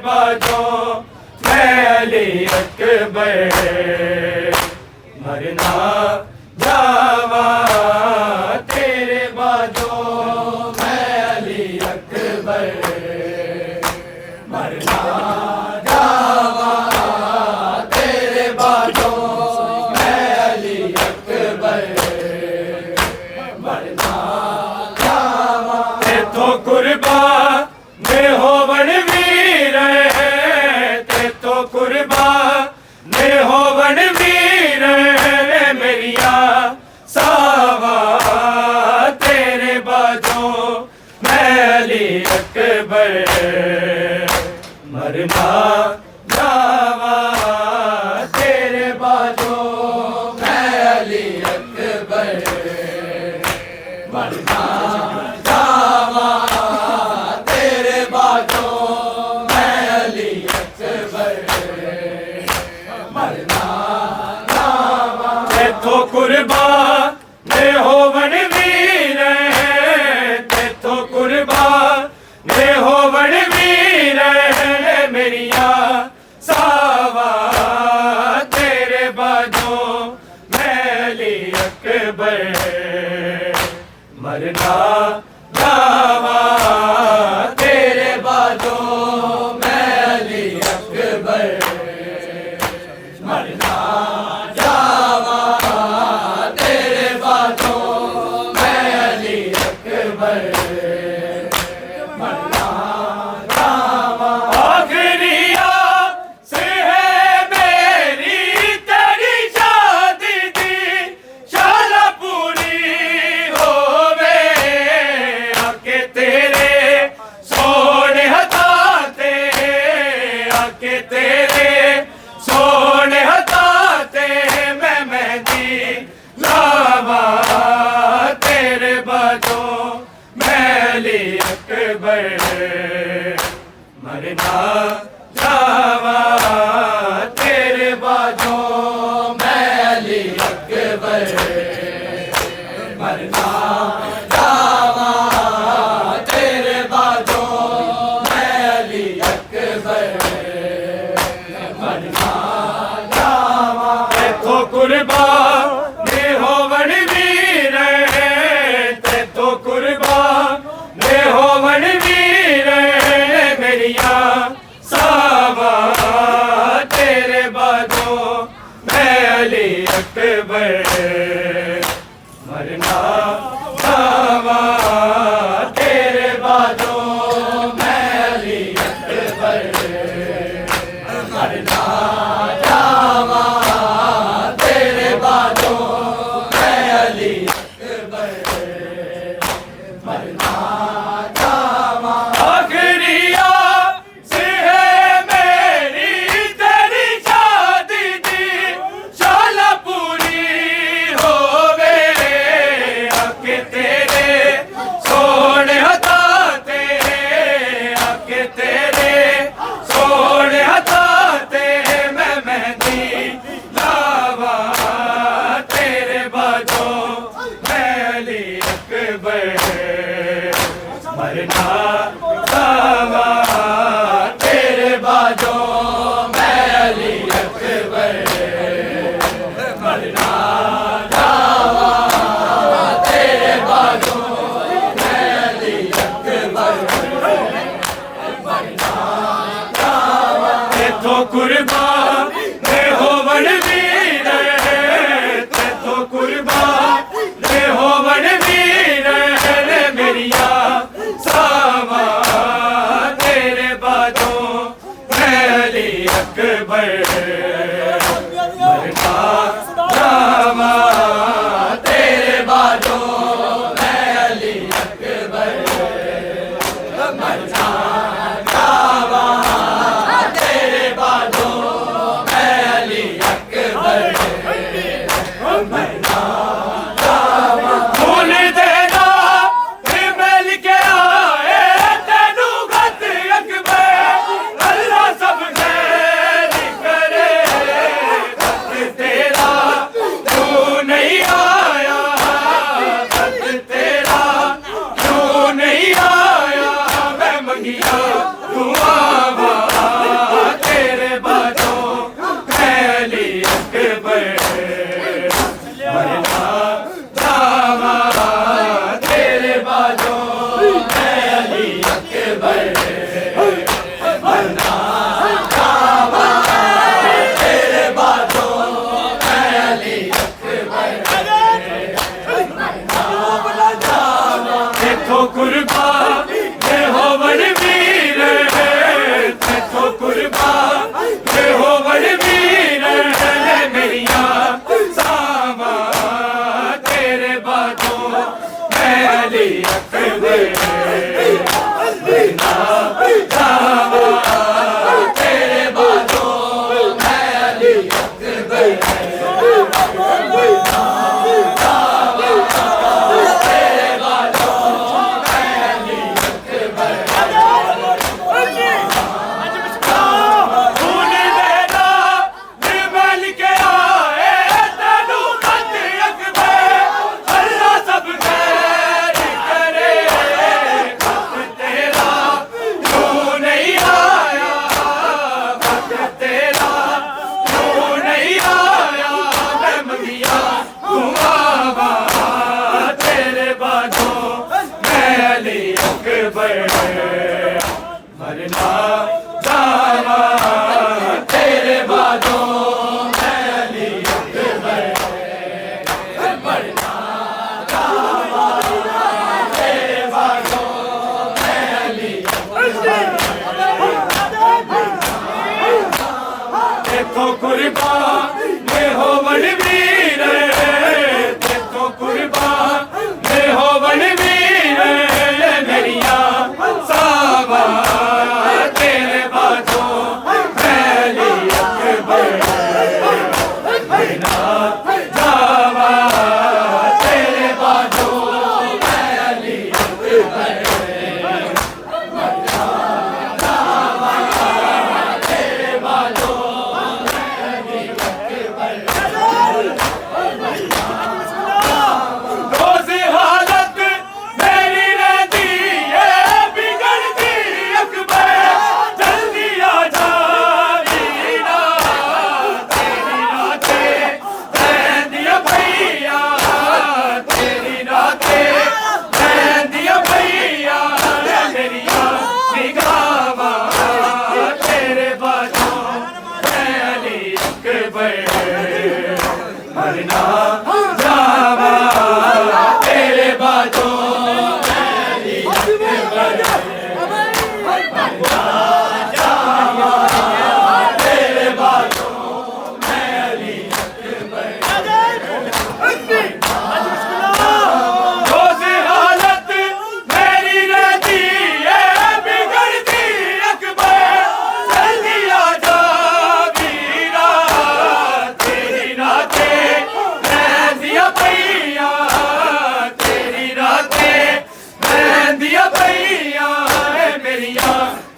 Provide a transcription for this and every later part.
बाजो मैं अली अकबर मरना जावा तेरे बाजो मैं अली अकबर मरना जावा तेरे बाजो मैं अली अकबर मरना जावा ते तो कुर्बान ने होवन वीर ते तो कुर्बान ने होवन वीर मेरिया सावा तेरे बाजो मैं अली अकबर मरना जावा तेरे बाजो मैं अली अकबर मरना जावा तेरे बाजो मैं अली अकबर मरना जावा तेथो कुर्बान ने होवन वीर तेथो कुर्बान ने होवन वीर मेरिया सावा तेरे बाजो मैं अली अकबर मरना जावा तेरे बाजो मैं अली अकबर मरना जावा तेरे बाजो मैं अली अकबर मरना जावा आखिरिया से है मेरी तेरी शादी दी शाला पूरी होवे आके तेरे सोने हथाते आके तेरे सोने हथाते मैं मेहंदी लावा तेरे बाजो मैं अली अकबर मरना जावा तेरे बाजो मैं अली अकबर मरना जावा तेरे बाजो मैं अली अकबर मरना जावा तेथो कुर्बान ने होवन वीर तेथो कुर्बान ने होवन वीर मेरिया सावा तेरे बाजो मैं अली अकबर मरना जावा तेरे बाजो मैं अली अकबर मरना जावा तेरे बाजो मैं अली अकबर मरना जावा आखिरिया से है मेरी तेरी शादी दी शाला पूरी होवे आके तेरे सोने हथाते आके तेरे सोने हथाते मैं मेहंदी लावा तेरे बाजो मैं अली अकबर मरना जावा तेरे बाजो मैं अली अकबर मरना जावा तेरे बाजो मैं अली अकबर मरना जावा तेथो कुर्बान ने होवन वीर तेथो कुर्बान ने होवन वीर मेरिया सावा तेरे बाजो मैं अली अकबर मरना जावा तेरे बाजो मैं अली अकबर मरना जावा तेरे बाजो मैं अली अकबर मरना जावा फूल देना मिल के आए तेनू गत अकबर अल्लाह सब खैर करे मरना जावा तेरे बाजों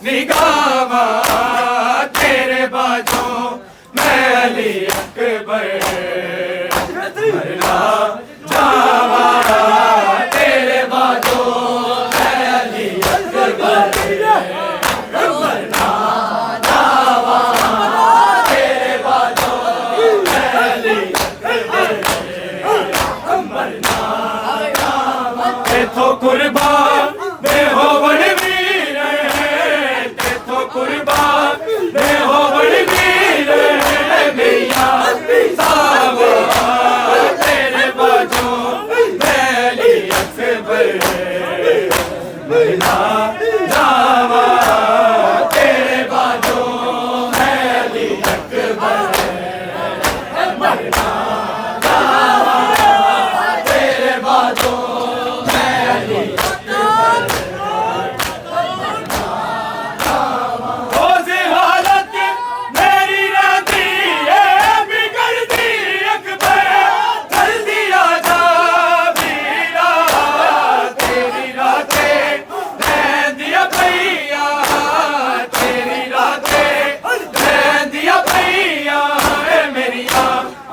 निगावा तेरे बाजों मैं अली अकबर मरना जावा तेरे बाजों मैं अली अकबर मरना जावा तेरे बाजों मैं अली अकबर मरना जावा तेथों कुर्बान मैं हो बड़वीर कुर्बान मैं हो बड़वीर मैया सावा तेरे बाजों मैं अली अकबर मरना जावा तेरे बाजों मैं अली अकबर मरना जावा तेरे बाजों मैं अली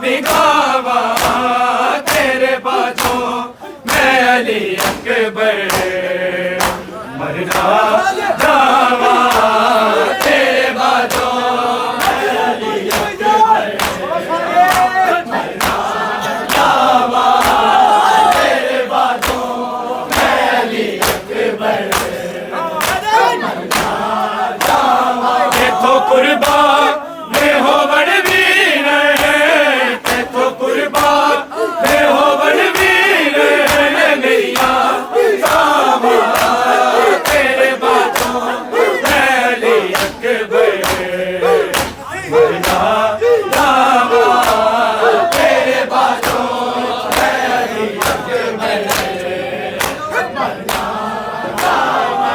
निगावा तेरे बाजों मैं अली अकबर मरना जावा तेरे बाजों मैं अली अकबर मरना जावा तेरे बाजों मैं अली अकबर मरना जावा तेथों कुर्बान मैं हो बड़वीर कुर्बान मैं हो बड़वीर मैया सावा तेरे बाजों मैं अली अकबर मरना जावा तेरे बाजों मैं अली अकबर मरना जावा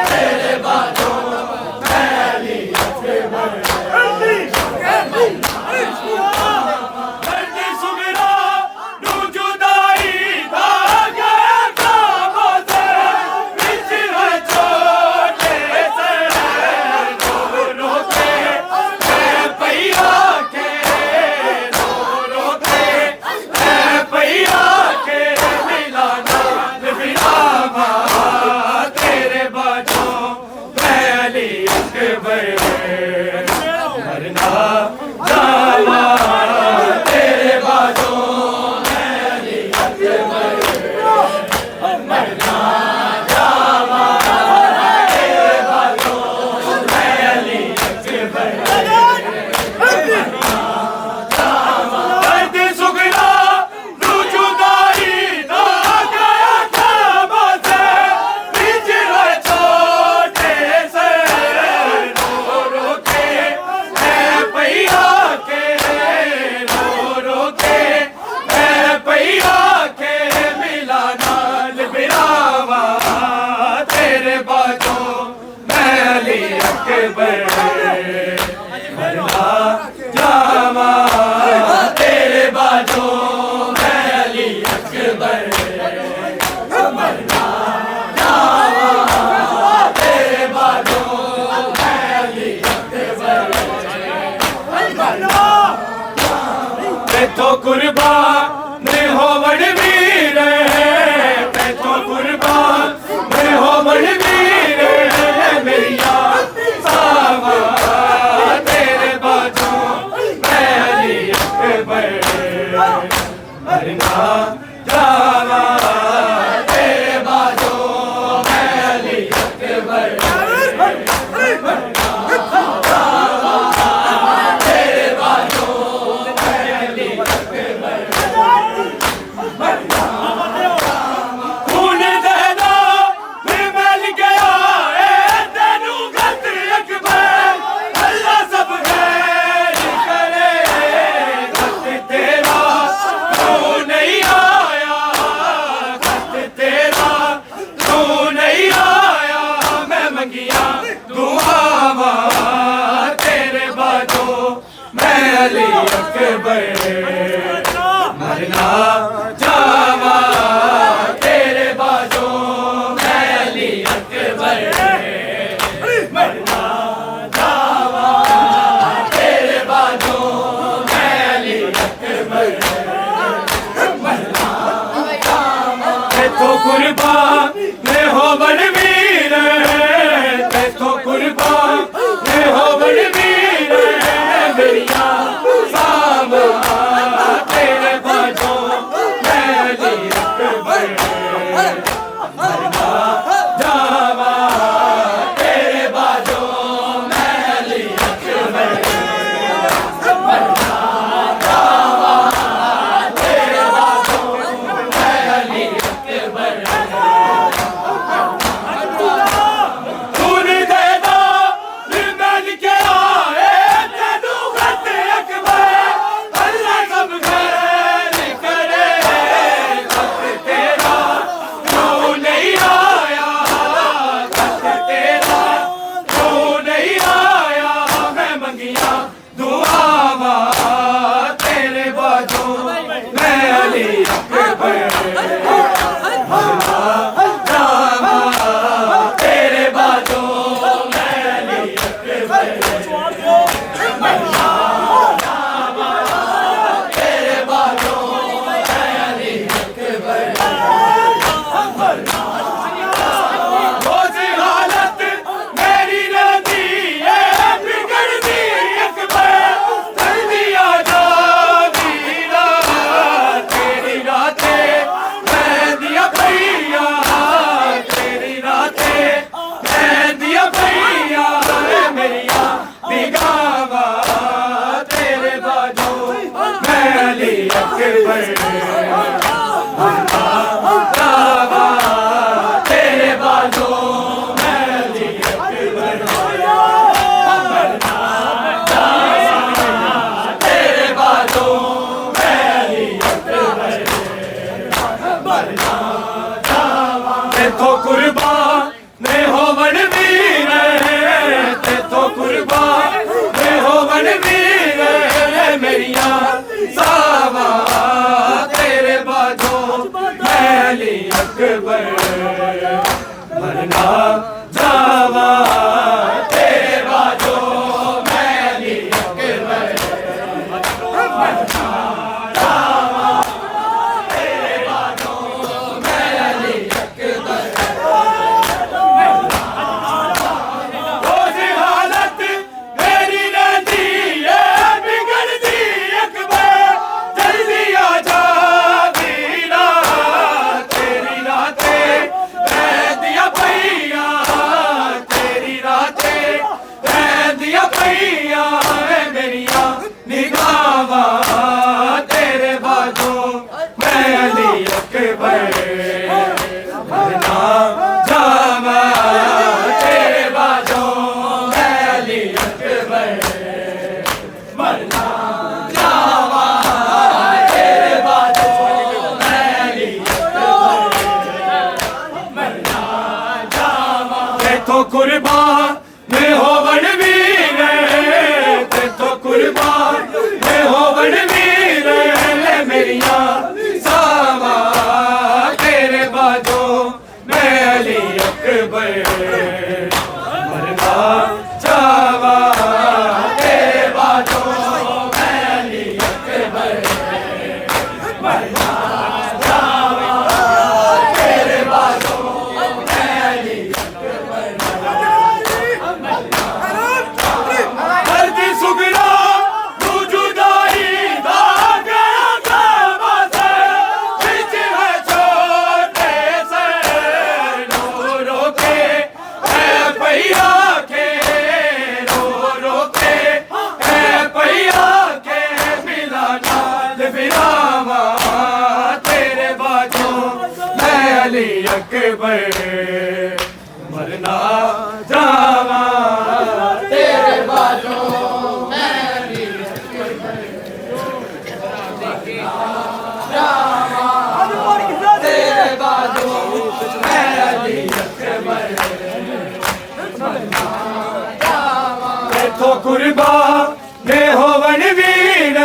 तेरे बाजों मैं अली अकबर मरना जावा तेरे बाजों मैं अली अकबर मरना जावा तेरे बाजों मैं अली अकबर मरना जावा दर्द सुगरा रू जुदाई दा गया ख्वाबों से बिछड़े छोटे से तेरे बाजों मैं अली अकबर मरना जावा तेरे बाजों मैं अली अकबर मरना जावा तेरे बाजों मैं अली अकबर तेथों कुर्बान मैं हो बड़वीर तेथों कुर्बान मैं हो बड़वीर मैया सावा तेरे बाजों मैं अली अकबर मरना जावा तेरे बाजों मैं अली अकबर मरना जावा तेरे बाजों मैं अली अकबर अकबर मरना जावा तेरे बाजों मैं अली अकबर मरना जावा तेरे बाजों मैं अली अकबर मरना जावा तेथों कुर्बान मैं हो बलवीर तेथों कुर्बान मैं हो बलवीर मेरिया सामा तेरे बाजों मैं अली अकबर मरना जावा तेरे बाजों मैं अली अकबर मरना जावा तेरे बाजों मैं अली अकबर तूने दे दो निर्मल के आए तेनू खत अकबर अल्लाह सब खैर करे खत तेरा क्यों नहीं आया खत तेरा क्यों नहीं आया मैं मंगिया दुआवा तेरे बाजों मैं अली अकबर मरना जावा तेरे बाजों मैं अली अकबर मरना जावा तेरे बाजों मैं अली अकबर रोज़ हालत मेरी रहती है बिगड़ती अकबर जल्दी आ जा वीरा तेरी रातें मैं दिया भैया तेरी रातें मैं दिया भैया मेरिया बिगावा तेरे बाजों मैं अली अकबर मरना जावा तेरे बाजों मैं अली अकबर मरना जावा तेरे बाजों मैं अली अकबर मरना जावा तेथों कुर्बान मैं हो बलवीर तेथों कुर्बान मैं हो बलवीर मेरिया सावा तेरे बाजों मैं अली अकबर मरना जावा तेरे बाजों मैं अली अकबर मरना जावा तेरे बाजों मैं अली अकबर रोज़ हालत मेरी रहती है बिगड़ती अकबर जल्दी आ जा वीरा तेरी रातें मैं दिया भैया तेरी रातें मैं दिया भैया मेरिया निगावा तेरे बाजों मैं अली अकबर मरना जावा तेरे बाजों मैं अली अकबर मरना जावा तेरे बाजों मैं अली अकबर मरना जावा तेथों कुर्बान मैं हो बलवीर तेथों कुर्बान मैं हो बलवीर मेरिया सावा तेरे बाजों मैं अली अकबर मरना जावा तेरे बाजों मैं अली अकबर मरना जावा तेरे बाजों मैं अली अकबर दर्द सुगरा तू जुदाई दा गया काबा से बिच है छोटे से रो रो के है पैया के रो रो के है पैया के मिला नाल बिरावा तेरे बाजों मैं अली अकबर मरना जावा तेरे बाजों मैं अली अकबर जावा तेरे बाजों मैं अली अकबर तेथों कुर्बान मैं हो वीर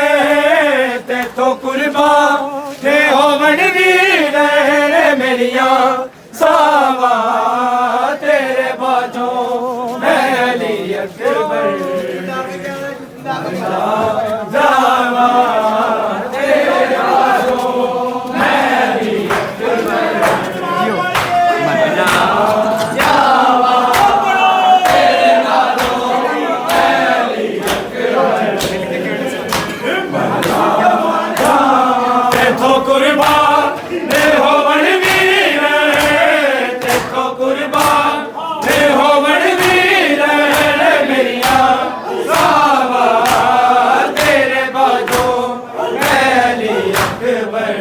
कुर्बान ने हो वीर देखो कुर्बान ने हो वीर मेरिया सावा तेरे बाजो अली अकबर